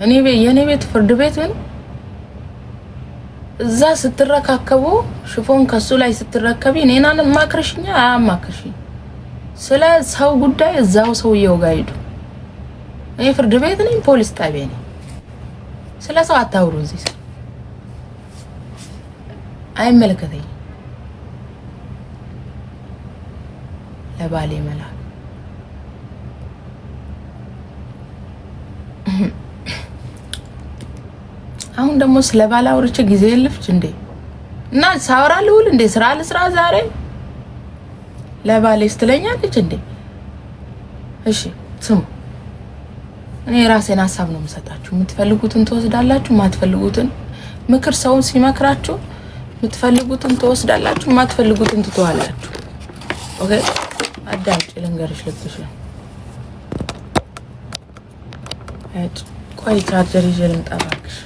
የኔ ቤት ፍርድ ቤት ምን እዛ ስትረካከቡ ሽፎን ከሱ ላይ ስትረከቢ እኔናን ማክረሽኛ አማክርሽኝ ስለ ሰው ጉዳይ እዛው ሰውየው ጋር ሄዱ። እኔ ፍርድ ቤት ነኝ፣ ፖሊስ ጣቢያ ነኝ። ስለ ሰው አታውሩ። እዚህ አይመለከተኝም። ለባሌ መላ አሁን ደግሞ ስለ ባላ አውርቼ ጊዜ ልፍጅ እንዴ? እና ሳወራ ልውል እንዴ? ስራ ለስራ ዛሬ ለባሌ ስትለኛለች እንዴ? እሺ ስሙ፣ እኔ ራሴን ሐሳብ ነው የምሰጣችሁ። የምትፈልጉትን ትወስዳላችሁ፣ ማትፈልጉትን ምክር ሰውን ሲመክራችሁ የምትፈልጉትን ትወስዳላችሁ፣ ማትፈልጉትን ትተዋላችሁ። ኦኬ አዳምጪ፣ ልንገርሽ ልብሽ ነው። ቆይ ቻርጀር ይዤ ልምጣ እባክሽ።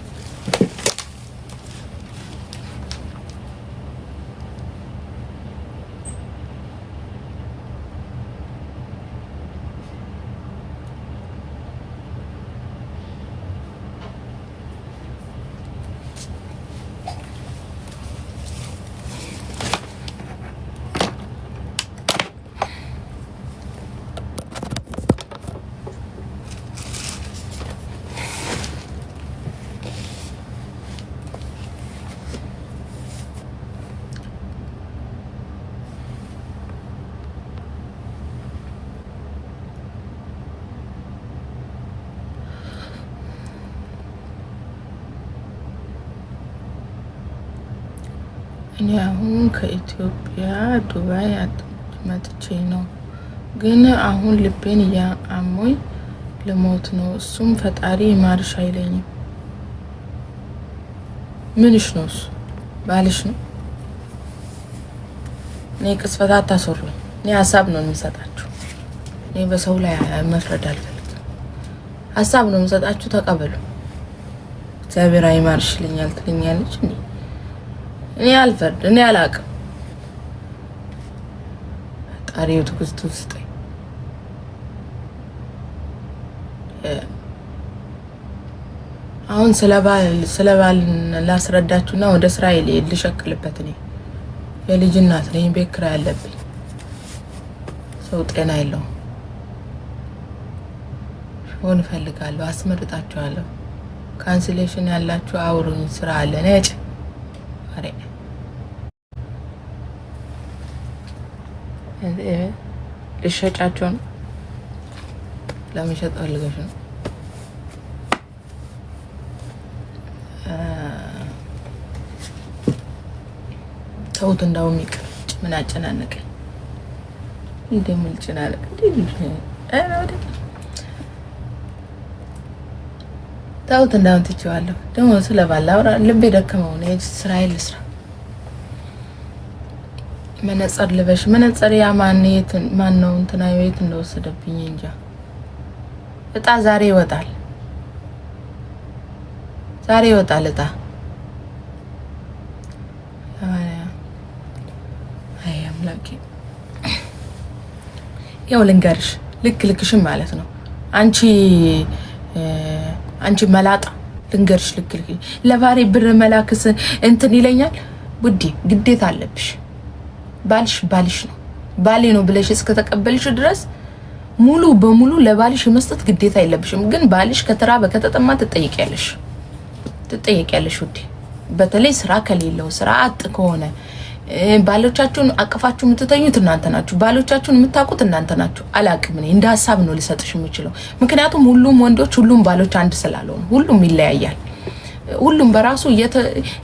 እኔ አሁን ከኢትዮጵያ ዱባይ መጥቼ ነው፣ ግን አሁን ልቤን ያሞኝ ልሞት ነው። እሱም ፈጣሪ ማርሽ አይለኝም። ምንሽ ነው? እሱ ባልሽ ነው። እኔ ቅስፈታ አታሰሩኝ። እኔ ሀሳብ ነው የምሰጣችሁ። እኔ በሰው ላይ መፍረድ አልፈልግም። ሀሳብ ነው የምሰጣችሁ፣ ተቀበሉ። እግዚአብሔር አይማርሽ ይለኛል ትለኛለች እንዴ? እኔ አልፈርድ፣ እኔ አላቅም። ጣሪው ትግስቱ ስጠኝ። አሁን ስለባል ላስረዳችሁና ወደ እስራኤል ልሸክልበት። እኔ የልጅ እናት ነኝ፣ ቤት ኪራይ አለብኝ። ሰው ጤና የለውም። ሆን እፈልጋለሁ፣ አስመርጣችኋለሁ። ካንስሌሽን ያላችሁ አውሩኝ፣ ስራ አለ ነጭ አሬ ልሸጫቸው ነው። ለመሸጥ ፈልገሽ ነው? ተውት፣ እንዳውም ይቅር። ምን አጨናነቀኝ? እንደምን ልጭናለቅ ተውት፣ እንዳውም ትቼዋለሁ። ደግሞ ስለባላ አውራ ልቤ ደከመው ነው። እስራኤል ልስራ። መነጽር ልበሽ። መነጽር ያ ማን ነው እንትና ቤት እንደወሰደብኝ እንጃ። እጣ ዛሬ ይወጣል፣ ዛሬ ይወጣል እጣ። አይ አምላኬ፣ ያው ልንገርሽ፣ ልክሽም ማለት ነው። አንቺ መላጣ ልንገርሽ፣ ልክ ለባሬ ብር መላክስ እንትን ይለኛል። ውዴ ግዴታ አለብሽ። ባልሽ ነው፣ ባሌ ነው ብለሽ እስከተቀበልሽ ድረስ ሙሉ በሙሉ ለባልሽ መስጠት ግዴታ የለብሽም። ግን ባልሽ ከተራበ ከተጠማ ትጠየቂያለሽ ውዴ። በተለይ ስራ ከሌለው፣ ስራ አጥ ከሆነ ባሎቻችሁን አቅፋችሁ የምትተኙት እናንተ ናችሁ። ባሎቻችሁን የምታውቁት እናንተ ናችሁ። አላቅም። እኔ እንደ ሀሳብ ነው ልሰጥሽ የምችለው። ምክንያቱም ሁሉም ወንዶች፣ ሁሉም ባሎች አንድ ስላልሆኑ ሁሉም ይለያያል። ሁሉም በራሱ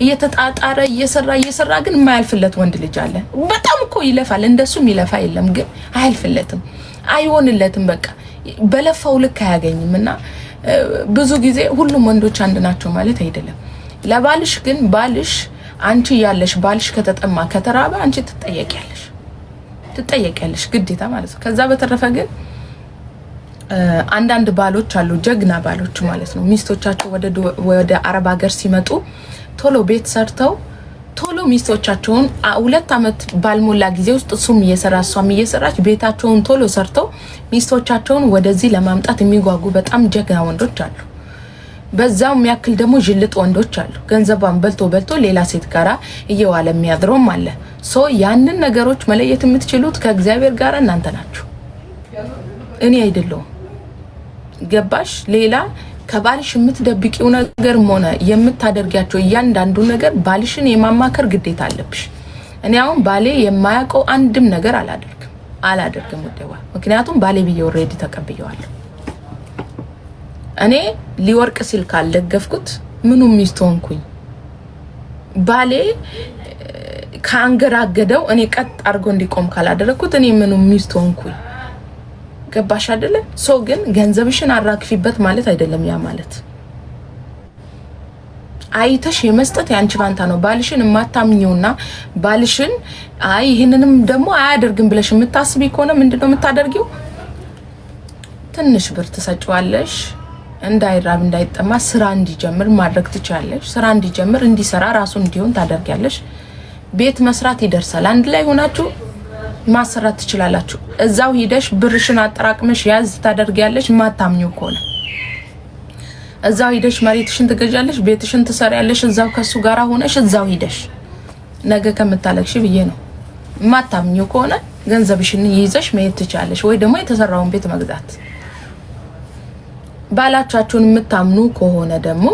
እየተጣጣረ እየሰራ ግን የማያልፍለት ወንድ ልጅ አለ። በጣም እኮ ይለፋል፣ እንደሱም ይለፋ የለም ግን አያልፍለትም፣ አይሆንለትም። በቃ በለፋው ልክ አያገኝም። እና ብዙ ጊዜ ሁሉም ወንዶች አንድ ናቸው ማለት አይደለም። ለባልሽ ግን ባልሽ አንቺ ያለሽ ባልሽ ከተጠማ ከተራበ አንቺ ትጠየቂያለሽ ግዴታ ማለት ነው። ከዛ በተረፈ ግን አንዳንድ ባሎች አሉ፣ ጀግና ባሎች ማለት ነው። ሚስቶቻቸው ወደ አረብ ሀገር ሲመጡ ቶሎ ቤት ሰርተው ቶሎ ሚስቶቻቸውን 2 አመት ባልሞላ ጊዜ ውስጥ እሱም እየሰራ እሷም እየሰራች ቤታቸውን ቶሎ ሰርተው ሚስቶቻቸውን ወደዚህ ለማምጣት የሚጓጉ በጣም ጀግና ወንዶች አሉ። በዛው የሚያክል ደግሞ ጅልጥ ወንዶች አሉ። ገንዘቧን በልቶ ሌላ ሴት ጋራ እየዋለ የሚያድረውም አለ። ሶ ያንን ነገሮች መለየት የምትችሉት ከእግዚአብሔር ጋር እናንተ ናችሁ፣ እኔ አይደለሁም። ገባሽ? ሌላ ከባልሽ የምትደብቂው ነገርም ሆነ የምታደርጊያቸው እያንዳንዱ ነገር ባልሽን የማማከር ግዴታ አለብሽ። እኔ አሁን ባሌ የማያውቀው አንድም ነገር አላደርግም ውዴዋ። ምክንያቱም ባሌ ብዬ ኦሬዲ ተቀብየዋለሁ። እኔ ሊወርቅ ሲል ካልደገፍኩት ምኑ ሚስት ሆንኩኝ? ባሌ ካንገራገደው እኔ ቀጥ አድርጎ እንዲቆም ካላደረኩት እኔ ምኑ ሚስት ሆንኩኝ? ገባሽ አይደለ? ሰው ግን ገንዘብሽን አራክፊበት ማለት አይደለም። ያ ማለት አይተሽ የመስጠት ያንቺ ፋንታ ነው። ባልሽን የማታምኚውና ባልሽን አይ ይሄንንም ደግሞ አያደርግም ብለሽ የምታስቢ ከሆነ ምንድነው የምታደርጊው? ትንሽ ብር ትሰጪዋለሽ፣ እንዳይራብ እንዳይጠማ ስራ እንዲጀምር ማድረግ ትችያለሽ። ስራ እንዲጀምር እንዲሰራ ራሱ እንዲሆን ታደርጊያለሽ። ቤት መስራት ይደርሳል። አንድ ላይ ሆናችሁ ማሰራት ትችላላችሁ። እዛው ሂደሽ ብርሽን አጠራቅመሽ ያዝ ታደርጊያለሽ። ማታምኚው ከሆነ እዛው ሂደሽ መሬትሽን ትገዣለሽ፣ ቤትሽን ትሰሪያለሽ። እዛው ከሱ ጋራ ሆነሽ እዛው ሂደሽ ነገ ከምታለቅሽ ብዬ ነው። ማታምኚው ከሆነ ገንዘብሽን ይዘሽ መሄድ ትችያለሽ፣ ወይ ደግሞ የተሰራውን ቤት መግዛት። ባላቻችሁን የምታምኑ ከሆነ ደግሞ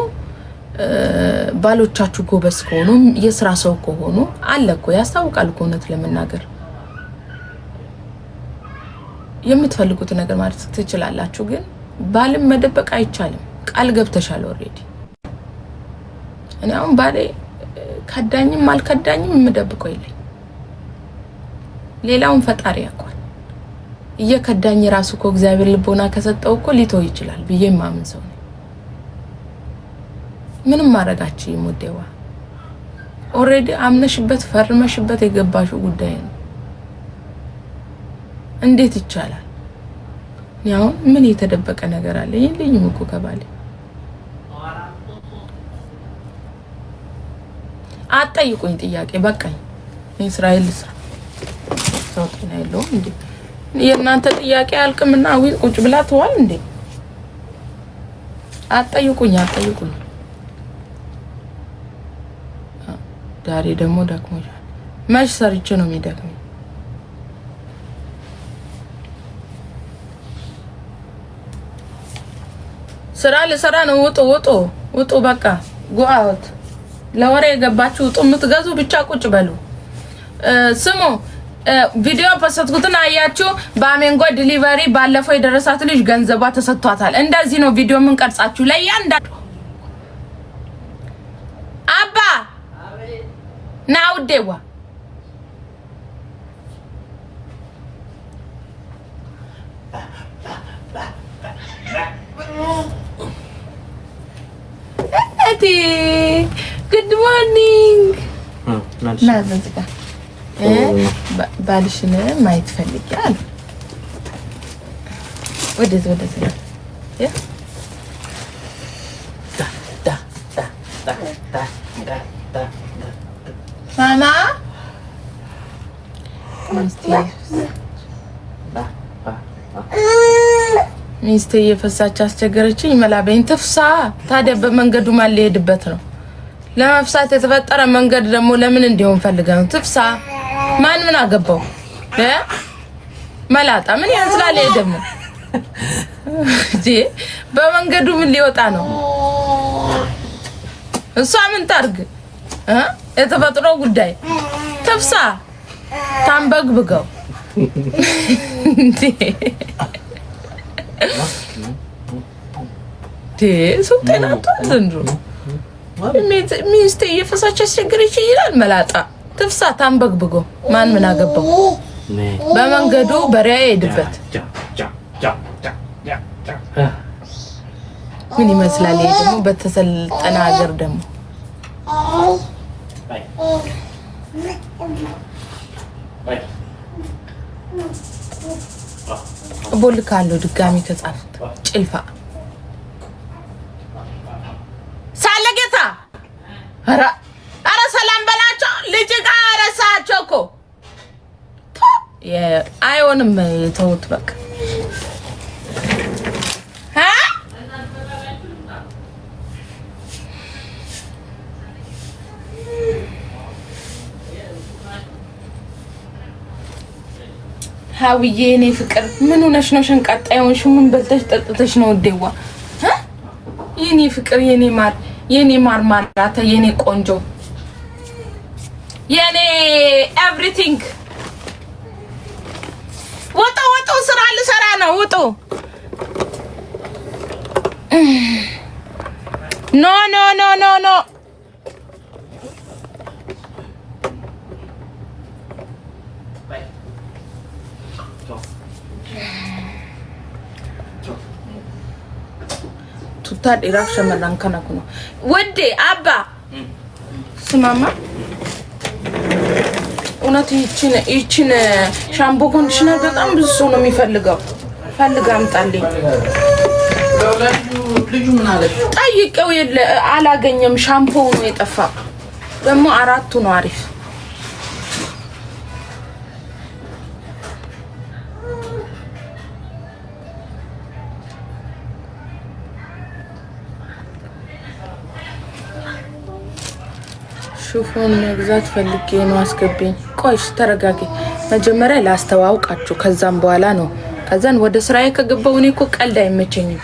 ባሎቻችሁ ጎበዝ ከሆኑ የስራ ሰው ከሆኑ አለ እኮ ያስታውቃል እኮ እውነት ለመናገር የምትፈልጉት ነገር ማለት ትችላላችሁ። ግን ባልም መደበቅ አይቻልም። ቃል ገብተሻል ኦሬዲ። እኔ አሁን ባሌ ከዳኝም አልከዳኝም የምደብቀው የለኝ። ሌላውን ፈጣሪ ያውቃል። እየከዳኝ ራሱ እኮ እግዚአብሔር ልቦና ከሰጠው እኮ ሊተው ይችላል ብዬ ማምን ሰው ነኝ። ምንም ማረጋችሁ ይሞደዋ ኦሬዲ አምነሽበት ፈርመሽበት የገባሽው ጉዳይ ነው። እንዴት ይቻላል? ያው ምን የተደበቀ ነገር አለ? የለኝም እኮ ከባሌ። አጠይቁኝ ጥያቄ በቃኝ። እስራኤል ሰውጥና የለውም እንዴ? የእናንተ ጥያቄ አልቅምና ቁጭ ብላ ተዋል እንዴ? አጠይቁኝ። ዳሬ ደግሞ ደክሞሻል። መች ሰርቼ ነው የሚደክመኝ? ስራ ለሰራ ነው። ውጡ በቃ ጎአውት። ለወሬ የገባችሁ ውጡ። የምትገዙ ብቻ ቁጭ በሉ። ስሙ ቪዲዮ ፖስትኩትን አያችሁ? በአሜንጎ ዲሊቨሪ ባለፈው የደረሳት ልጅ ገንዘቧ ተሰጥቷታል። እንደዚህ ነው ቪዲዮ ምን ቀርጻችሁ ለያንዳንዱ አባ ናውዴዋ ጉድ ሞርኒንግ ናዝንዝጋ ባልሽን ማየት ፈልጊያል። ወደዚህ ያ ማማ ሚስቴ የፈሳች አስቸገረችኝ። መላበኝ ትፍሳ። ታዲያ በመንገዱ ማን ሊሄድበት ነው? ለመፍሳት የተፈጠረ መንገድ ደግሞ ለምን እንዲሆን ፈልገው ትፍሳ። ማን ምን አገባው? መላጣ ምን ያንስላል? ደግሞ በመንገዱ ምን ሊወጣ ነው? እሷ ምን ታርግ? የተፈጥሮ ጉዳይ ትፍሳ። ታንበግብገው ሰው ጤና ዘንድሮ ሚስቴ እየፈሳች አስቸገረች ይላል። መላጣ ትፍሳ። ታንበግብጎ ማን ምን አገባው? በመንገዱ በሪያ ሄድበት ምን ይመስላል? ይሄ ደግሞ በተሰለጠነ ሀገር ደግሞ ቦልካለው ድጋሚ ከጻፍት ጭልፋ ሳለጌታ አረ ሰላም በላቸው። ልጅ ጋር አረሳቸው እኮ አይሆንም። ተውት በቃ ሀውዬ እኔ ፍቅር ምን ሆነሽ ነው ሸንቃጣዩን ምን በልተሽ ጠጥተሽ ነው ወዴዋ የኔ ፍቅር የኔ ማር ማራታ የኔ ቆንጆ የኔ ኤቭሪቲንግ ወጣ ስራ ልሰራ ነው ወጣ ኖ ቱታ ዲራፍ ሸመራን ከነኩ ወዴ አባ ስማማ እውነት ይቺን ሻምፖ ኮንዲሽነር በጣም ብዙ ሰው ነው የሚፈልገው ፈልጋ አምጣልኝ ልጁ ምን አለ ጠይቀው የለ አላገኘም ሻምፖ ነው የጠፋ ደግሞ አራቱ ነው አሪፍ ሹፎን መግዛት ፈልጌ ነው አስገብኝ ቆይሽ ተረጋጊ መጀመሪያ ላስተዋውቃችሁ ከዛም በኋላ ነው ከዛን ወደ ስራዬ ከገባው እኔ እኮ ቀልድ አይመቸኝም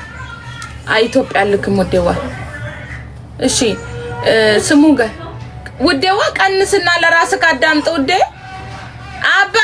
ኢትዮጵያ ልክም ወዴዋ እሺ ስሙ ጋር ወዴዋ ቀንስና ለራስህ አዳምጥ ወዴ አባ